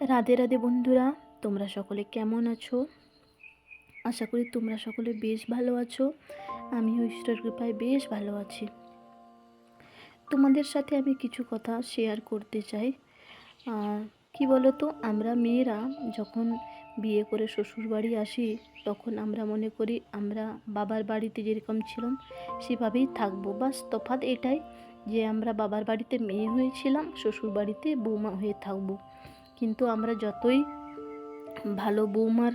রাধে রাধে বন্ধুরা, তোমরা সকলে কেমন আছো? আশা করি তোমরা সকলে বেশ ভালো আছো। আমিও ঈশ্বরের কৃপায় বেশ ভালো আছি। তোমাদের সাথে আমি কিছু কথা শেয়ার করতে চাই। কি বলো তো, আমরা মেয়েরা যখন বিয়ে করে শ্বশুর বাড়ি আসি, তখন আমরা মনে করি আমরা বাবার বাড়িতে যেরকম ছিলাম সেভাবেই থাকবো। বাস তফাৎ এটাই যে আমরা বাবার বাড়িতে মেয়ে হয়েছিলাম, শ্বশুর বাড়িতে বৌমা হয়ে থাকবো। কিন্তু আমরা যতই ভালো বৌমার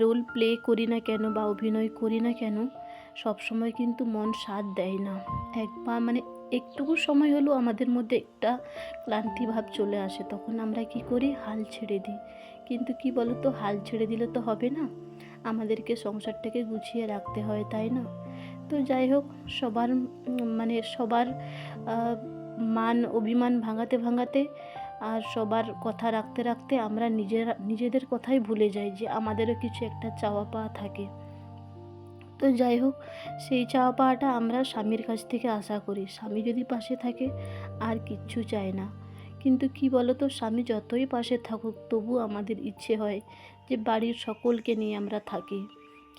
রোল প্লে করি না কেন বা অভিনয় করি না কেন, সব সময় কিন্তু মন সাথ দেয় না। একবার একটুকু সময় হলেও আমাদের মধ্যে একটা ক্লান্তি ভাব চলে আসে, তখন আমরা কি করি, হাল ছেড়ে দিই। কিন্তু কি বলো তো, হাল ছেড়ে দিলে তো হবে না, আমাদেরকে সংসারটাকে গুছিয়ে রাখতে হয়, তাই না? তো যাই হোক, সবার মান অভিমান ভাঙাতে ভাঙাতে আর সবার কথা রাখতে রাখতে আমরা নিজেদের কথাই ভুলে যাই যে আমাদেরও কিছু একটা চাওয়া পাওয়া থাকে। তো যাই হোক, সেই চাওয়া পাওয়াটা আমরা স্বামীর কাছ থেকে আশা করি। স্বামী যদি পাশে থাকে আর কিচ্ছু চায় না। কিন্তু কি বলো তো, স্বামী যতই পাশে থাকুক তবু আমাদের ইচ্ছে হয় যে বাড়ির সকলকে নিয়ে আমরা থাকি।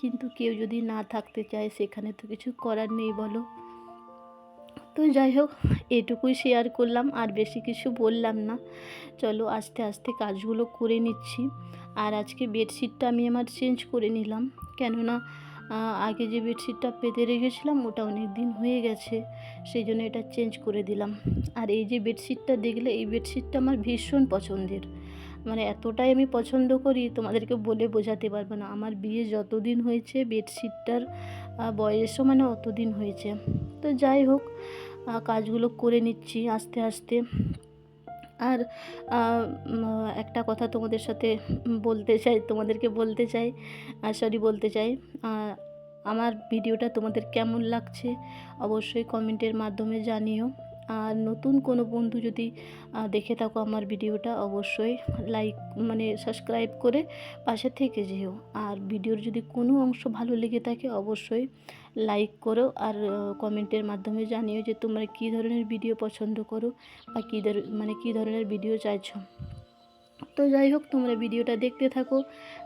কিন্তু কেউ যদি না থাকতে চায়, সেখানে তো কিছু করার নেই, বলো। তো যাই হোক, এটুকুই শেয়ার করলাম, আর বেশি কিছু বললাম না। চলো আস্তে আস্তে কাজগুলো করে নিচ্ছি। আর আজকে বেডশিটটা আমি আমার চেঞ্জ করে নিলাম, কেননা আগে যে বেডশিটটা পেতে রেখেছিলাম ওটা অনেক দিন হয়ে গেছে, সেই জন্য এটা চেঞ্জ করে দিলাম। আর এই যে বেডশিটটা দেখলে, এই বেডশিটটা আমার ভীষণ পছন্দের। এতটাই আমি পছন্দ করি, তোমাদেরকে বলে বোঝাতে পারবো না। আমার বিয়ে যতদিন হয়েছে বেডশিটটার বয়সও অতদিন হয়েছে। তো যাই হোক, কাজগুলো করে নিচ্ছি আস্তে আস্তে। আর একটা কথা তোমাদেরকে বলতে চাই, আমার ভিডিওটা তোমাদের কেমন লাগছে অবশ্যই কমেন্টের মাধ্যমে জানিও। আর নতুন কোনো বন্ধু যদি দেখে থাকো আমার ভিডিওটা, অবশ্যই লাইক সাবস্ক্রাইব করে পাশে থেকে যেও। আর ভিডিওর যদি কোনো অংশ ভালো লেগে থাকে অবশ্যই লাইক করো, আর কমেন্টের মাধ্যমে জানিও যে তোমরা কী ধরনের ভিডিও পছন্দ করো বা কী ধরনের ভিডিও চাইছো। তো যাই হোক, তোমরা ভিডিওটা দেখতে থাকো,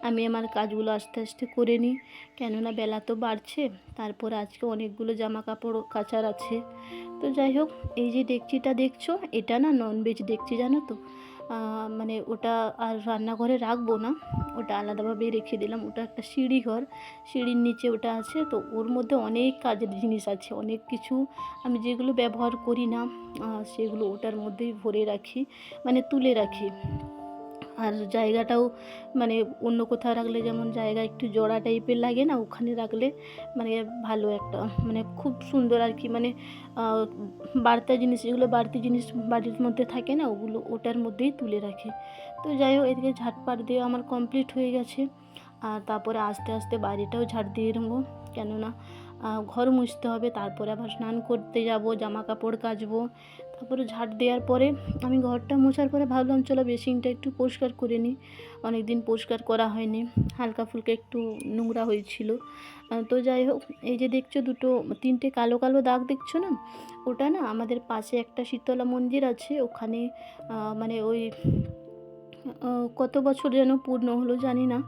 আমি আমার কাজগুলো আস্তে আস্তে করে নিই, কেননা বেলা তো বাড়ছে। তারপর আজকে অনেকগুলো জামা কাপড় কাচার আছে। তো যাই হোক, এই যে ডেকচিটা দেখছো, এটা না ননভেজ ডেকচি, জানো তো। ওটা আর রান্নাঘরে রাখবো না, ওটা আলাদাভাবেই রেখে দিলাম। ওটা একটা সিঁড়িঘর, সিঁড়ির নিচে ওটা আছে। তো ওর মধ্যে অনেক কাজের জিনিস আছে, অনেক কিছু আমি যেগুলো ব্যবহার করি না সেগুলো ওটার মধ্যেই ভরে রাখি, তুলে রাখি। আর জায়গাটাও অন্য কোথাও রাখলে যেমন জায়গা একটু জড়া টাইপের লাগে না, ওখানে রাখলে ভালো একটা খুব সুন্দর আর কি। যেগুলো বাড়তি জিনিস বাড়ির মধ্যে থাকে না, ওগুলো ওটার মধ্যেই তুলে রাখি। তো যাই হোক, এদিকে ঝাঁটপাট দিয়ে আমার কমপ্লিট হয়ে গেছে। আর তারপরে আস্তে আস্তে বাড়িটাও ঝাড় দিয়ে নেবো, কেননা ঘর মুছতে হবে, তারপরে আবার স্নান করতে যাব, জামা কাপড় কাচবো। তারপরে ঝাড় দেওয়ার পরে আমি ঘরটা মোছার পরে ভাবলাম চলো বেসিনটা একটু পরিষ্কার করে নিই, অনেক দিন পরিষ্কার করা হয়নি, হালকা ফুলকা একটু নোংরা হয়েছিল। তো যাই হোক, এই যে দেখছো তিনটে কালো কালো দাগ দেখছো না, ওটা না আমাদের পাশে একটা শীতলা মন্দির আছে, ওখানে ওই কত বছর যেন পূর্ণ হলো জানি না,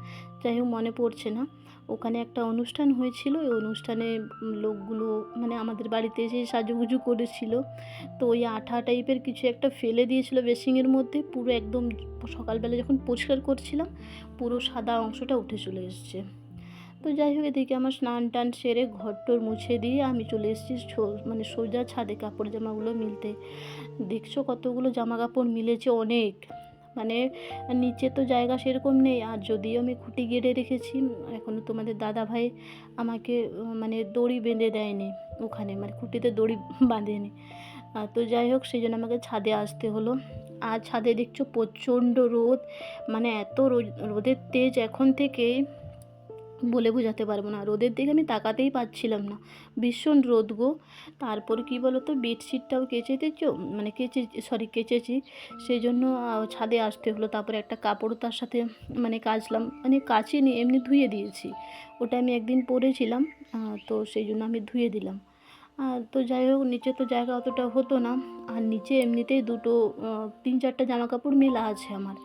যাই হোক মনে পড়ছে না। ওখানে একটা অনুষ্ঠান হয়েছিল, ওই অনুষ্ঠানে লোকগুলো আমাদের বাড়িতে এসে সাজুগুজু করেছিল। তো ওই আঠা টাইপের কিছু একটা ফেলে দিয়েছিল বেসিনের মধ্যে, পুরো একদম সকালবেলা যখন পরিষ্কার করছিলাম পুরো সাদা অংশটা উঠে চলে এসছে। তো যাই হোক, এদিকে আমার স্নান টান সেরে ঘরটোর মুছে দিয়ে আমি চলে এসেছি সোজা ছাদে কাপড় জামাগুলো মিলতে। দেখছো কতগুলো জামা কাপড় মিলেছে, অনেক। নিচে তো জায়গা সেরকম নেই, আর যদিও আমি খুঁটি গেড়ে রেখেছি, এখনও তোমাদের দাদা ভাই আমাকে দড়ি বেঁধে দেয়নি ওখানে, খুঁটিতে দড়ি বাঁধেনি। তো যাই হোক, সেই জন্য আমাকে ছাদে আসতে হলো। আর ছাদে দেখছো প্রচণ্ড রোদ, এত রোদের তেজ এখন থেকে বলে বোঝাতে পারবো না। রোদের দিকে আমি তাকাতেই পাচ্ছিলাম না, ভীষণ রোদ গো। তারপর কি বলো তো, বেডশিটটাও কেচেছি, সেই জন্য ছাদে আসতে হলো। তারপরে একটা কাপড় তার সাথে কাচলাম, কাচিনি, এমনি ধুয়ে দিয়েছি। ওটা আমি একদিন পরেছিলাম, তো সেই জন্য আমি ধুয়ে দিলাম। তো যাই হোক, নিচে তো জায়গা অতটা হতো না, আর নিচে এমনিতেই দুটো 3-4টা জামা কাপড় মেলা আছে আমার,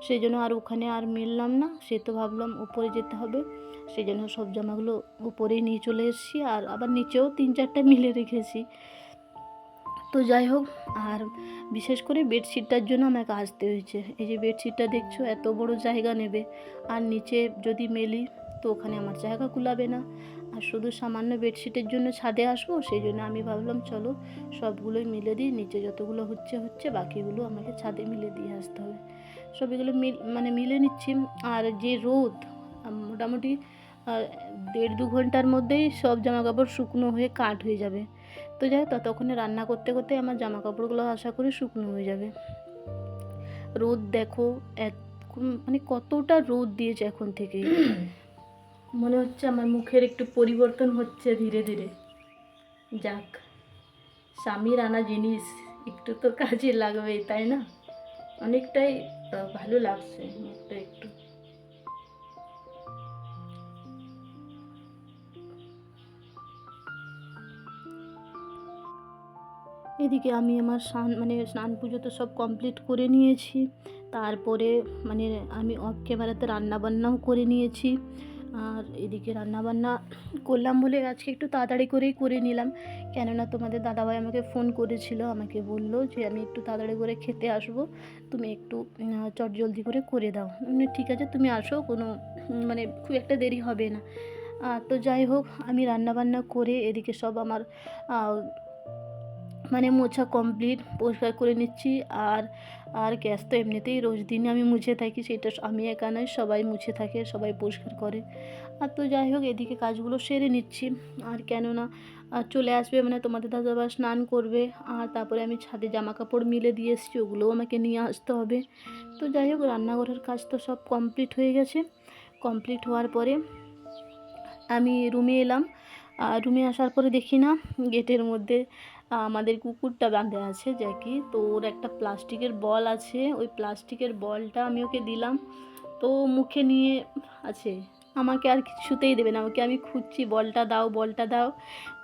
সেই জন্য আর ওখানে আর মেললাম না। সে তো ভাবলাম উপরে যেতে হবে, সেই জন্য সব জামাগুলো উপরেই নিয়ে চলে এসেছি, আর আবার নিচেও 3-4টা মিলে রেখেছি। তো যাই হোক, আর বিশেষ করে বেডশিটটার জন্য আমাকে আসতে হয়েছে। এই যে বেডশিটটা দেখছো, এত বড় জায়গা নেবে, আর নিচে যদি মেলি তো ওখানে আমার জায়গা কুলাবে না, আর শুধু সামান্য বেডশিটের জন্য ছাদে আসবো, সেই জন্য আমি ভাবলাম চলো সবগুলোই মিলে দিই, নিচে যতগুলো হচ্ছে বাকিগুলো আমাকে ছাদে মিলে দিয়ে আসতে হবে। সব এগুলো মিলে নিচ্ছি। আর যে রোদ, মোটামুটি 1.5-2 ঘন্টার মধ্যেই সব জামা কাপড় শুকনো হয়ে কাঠ হয়ে যাবে। তো যাই হোক, ততক্ষণে রান্না করতে করতে আমার জামা কাপড়গুলো আশা করি শুকনো হয়ে যাবে। রোদ দেখো, কতটা রোদ দিয়েছে এখন থেকে। মনে হচ্ছে আমার মুখের একটু পরিবর্তন হচ্ছে ধীরে ধীরে। যাক, স্বামীর আনা জিনিস একটু তো কাজে লাগবেই, তাই না? অনেকটাই ভালো লাগছে মুখটা একটু। এদিকে আমি আমার স্নান পুজো তো সব কমপ্লিট করে নিয়েছি। তারপরে আমি অফ ক্যামেরাতে রান্নাবান্নাও করে নিয়েছি। আর এদিকে রান্নাবান্না করলাম বলে আজকে একটু তাড়াতাড়ি করেই করে নিলাম, কেননা তোমাদের দাদাভাই আমাকে ফোন করেছিল, আমাকে বলল যে আমি একটু তাড়াতাড়ি করে খেতে আসবো, তুমি একটু চটজলদি করে দাও। ঠিক আছে, তুমি আসো, কোনো খুব একটা দেরি হবে না। তো যাই হোক, আমি রান্নাবান্না করে এদিকে সব আমার মোছা কমপ্লিট, পরিষ্কার করে নিচ্ছি। আর গ্যাস তো এমনিতেই রোজ দিন আমি মুছে থাকি, সেটা আমি একা নয়, সবাই মুছে থাকে, সবাই পরিষ্কার করে। তো যাই হোক, এদিকে কাজগুলো সেরে নিচ্ছি। আর কেননা চলে আসবে, তোমাদের দাদাভাই স্নান করবে, আর তারপরে আমি ছাদে জামা কাপড় মিলে দিয়ে এসেছি, ওগুলোও আমাকে নিয়ে আসতে হবে। তো যাই হোক, রান্নাঘরের কাজ তো সব কমপ্লিট হয়ে গেছে। কমপ্লিট হওয়ার পরে আমি রুমে এলাম। রুমে আসার পরে দেখি না, গেটের মধ্যে আমাদের কুকুরটা বাঁধা আছে জ্যাকি। তো ওর একটা প্লাস্টিকের বল আছে, ওই প্লাস্টিকের বলটা আমি ওকে দিলাম, তো মুখে নিয়ে আছে। আমাকে আর কিছুতেই দেবে না, ওকে আমি খুঁজছি, বলটা দাও, বলটা দাও।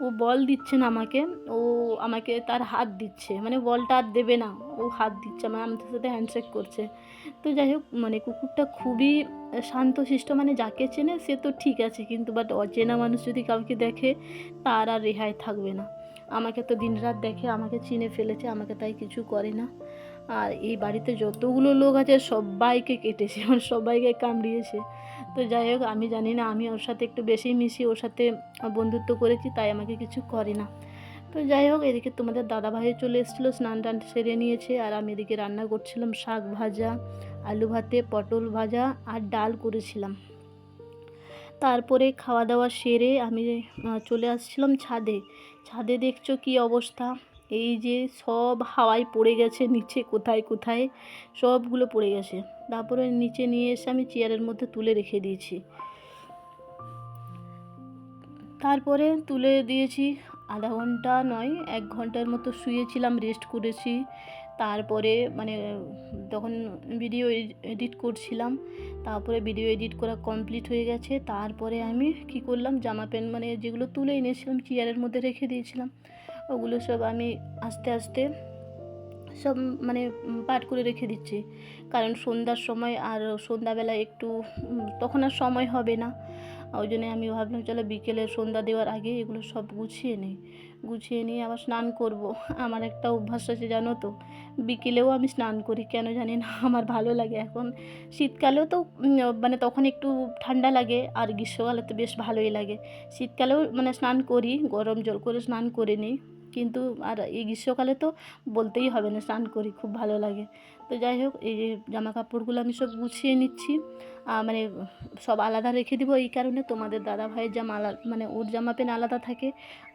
ও বল দিচ্ছে না আমাকে, ও আমাকে তার হাত দিচ্ছে, বলটা আর দেবে না, ও হাত দিচ্ছে, আমাদের সাথে হ্যান্ডশেক করছে। তো যাই হোক, কুকুরটা খুবই শান্তশিষ্ট, যাকে চেনে সে তো ঠিক আছে, কিন্তু বাট অচেনা মানুষ যদি কাউকে দেখে, তার আর রেহাই থাকবে না। আমাকে তো দিনরাত দেখে, আমাকে চিনে ফেলেছে, আমাকে তাই কিছু করে না। আর এই বাড়িতে যতগুলো লোক আছে সবাইকে কেটেছে, সবাইকে কামড়িয়েছে। তো যাই হোক, আমি জানি না, আমি ওর সাথে একটু বেশি মিশি, ওর সাথে বন্ধুত্ব করেছি, তাই আমাকে কিছু করে না। তো যাই হোক, এদিকে তোমাদের দাদাভাই চলে এসেছিলো, স্নান টান সেরে নিয়েছে, আর আমি এদিকে রান্না করছিলাম শাক ভাজা, আলু ভাতে, পটল ভাজা আর ডাল করেছিলাম। তারপরে খাওয়া দাওয়া সেরে আমি চলে আসছিলাম ছাদে। ছাদে দেখছো কি অবস্থা, এই যে সব হাওয়ায় পড়ে গেছে নিচে, কোথায় কোথায় সবগুলো পড়ে গেছে। তারপরে নিচে নিয়ে এসে আমি চেয়ারের মধ্যে তুলে রেখে দিয়েছি। তারপরে তুলে দিয়েছি, আধা ঘন্টা নয় 1 ঘন্টার মতো শুয়েছিলাম, রেস্ট করেছি। তারপরে তখন ভিডিও এডিট করছিলাম, তারপরে ভিডিও এডিট করা কমপ্লিট হয়ে গেছে। তারপরে আমি কি করলাম, জামা প্যান্ট যেগুলো তুলে এনেছিলাম চেয়ারের মধ্যে রেখে দিয়েছিলাম, ওগুলো সব আমি আস্তে আস্তে সব পাট করে রেখে দিচ্ছি, কারণ সন্ধ্যার সময়, আর সন্ধ্যাবেলা একটু তখন আর সময় হবে না, ওই জন্যে আমি ভাবলাম চলো বিকেলে সন্ধ্যা দেওয়ার আগে এগুলো সব গুছিয়ে নিয়ে আবার স্নান করব। আমার একটা অভ্যাস আছে জানো তো, বিকেলেও আমি স্নান করি, কেন জানি না, আমার ভালো লাগে। এখন শীতকালেও তো তখন একটু ঠান্ডা লাগে, আর গ্রীষ্মকালে তো বেশ ভালোই লাগে। শীতকালেও স্নান করি, গরম জল করে স্নান করে নিই, কিন্তু আর এই গ্রীষ্মকালে তো বলতেই হবে না, স্নান করি, খুব ভালো লাগে। তো যাই হোক, এই যে জামা কাপড়গুলো আমি সব গুছিয়ে নিচ্ছি, সব আলাদা রেখে দিব, এই কারণে তোমাদের দাদা ভাইয়ের জামা ওর জামা প্যান্ট আলাদা থাকে,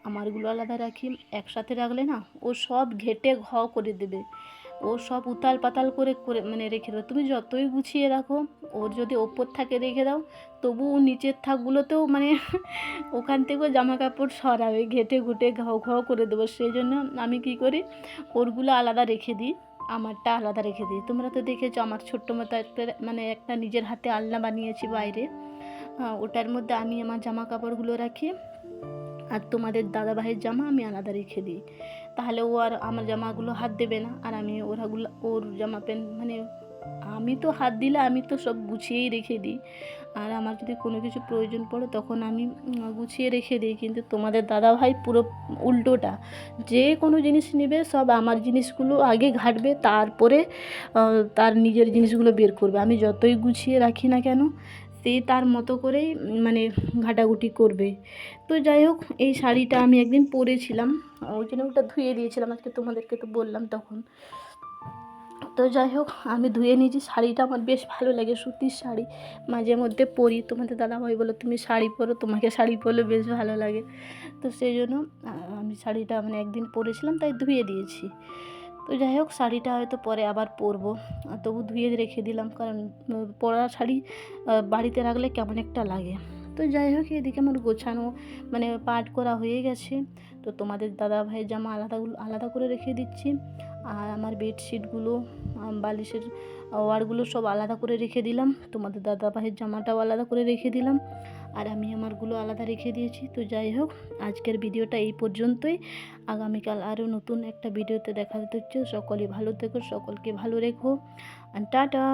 আমারগুলো আলাদা রাখি। একসাথে রাখলে না, ও সব ঘেটে করে দেবে, ও সব উতাল পাতাল করে করে রেখে দেবে। তুমি যতই গুছিয়ে রাখো, ওর যদি ওপর থাকে রেখে দাও, তবু নিচের থাকগুলোতেও ওখান থেকেও জামা কাপড় সরাবে, ঘেটে ঘুটে ঘাও করে দেবো। সেই জন্য আমি কী করি, ওরগুলো আলাদা রেখে দিই, আমারটা আলাদা রেখে দিই। তোমরা তো দেখেছো আমার ছোট্ট মতো একটা নিজের হাতে আলনা বানিয়েছি বাইরে, ওটার মধ্যে আমি আমার জামা কাপড়গুলো রাখি, আর তোমাদের দাদাভাইয়ের জামা আমি আলাদা রেখে দিই, তাহলে ও আর আমার জামাগুলো হাত দেবে না, আর আমি ওর জামা প্যান্ট মানে আমি তো হাত দিলে আমি তো সব গুছিয়েই রেখে দিই, আর আমার যদি কোনো কিছু প্রয়োজন পড়ে তখন আমি গুছিয়ে রেখে দিই। কিন্তু তোমাদের দাদাভাই পুরো উল্টোটা, যে কোনো জিনিস নেবে সব আমার জিনিসগুলো আগে ঘাঁটবে, তারপরে তার নিজের জিনিসগুলো বের করবে। আমি যতই গুছিয়ে রাখি না কেন সে তার মতো করেই মানে ঘাটাঘুটি করবে। তো যাই হোক, এই শাড়িটা আমি একদিন পরেছিলাম, ওই জন্য ওটা ধুয়ে দিয়েছিলাম, আজকে তোমাদেরকে তো বললাম তখন। তো যাই হোক, আমি ধুয়ে নিয়েছি। শাড়িটা আমার বেশ ভালো লাগে, সুতির শাড়ি, মাঝে মধ্যে পরি। তোমাদের দাদাভাই বলো তুমি শাড়ি পরো, তোমাকে শাড়ি পরলে বেশ ভালো লাগে। তো সেই জন্য আমি শাড়িটা মানে একদিন পরেছিলাম, তাই ধুয়ে দিয়েছি। তো যাই হোক, শাড়িটা হয়তো পরে আবার পরবো, তবু ধুয়ে রেখে দিলাম, কারণ পরা শাড়ি বাড়িতে রাখলে কেমন একটা লাগে। তো যাই হোক, এদিকে আমার গোছানো মানে পাট করা হয়ে গেছে। তো তোমাদের দাদাভাইয়ের জামা আলাদা করে রেখে দিচ্ছি, আর আমার বেডশিটগুলো বালিশের ওয়ারগুলো সব আলাদা করে রেখে দিলাম, তোমাদের দাদাভাইয়ের জামাটাও আলাদা করে রেখে দিলাম, আর আমি আমারগুলো আলাদা রেখে দিয়েছি। তো যাই হোক, আজকের ভিডিওটা এই পর্যন্তই। আগামীকাল আরও নতুন একটা ভিডিওতে দেখা হচ্ছে। সকলে ভালো থেকো, সকলকে ভালো রেখো, টাটা।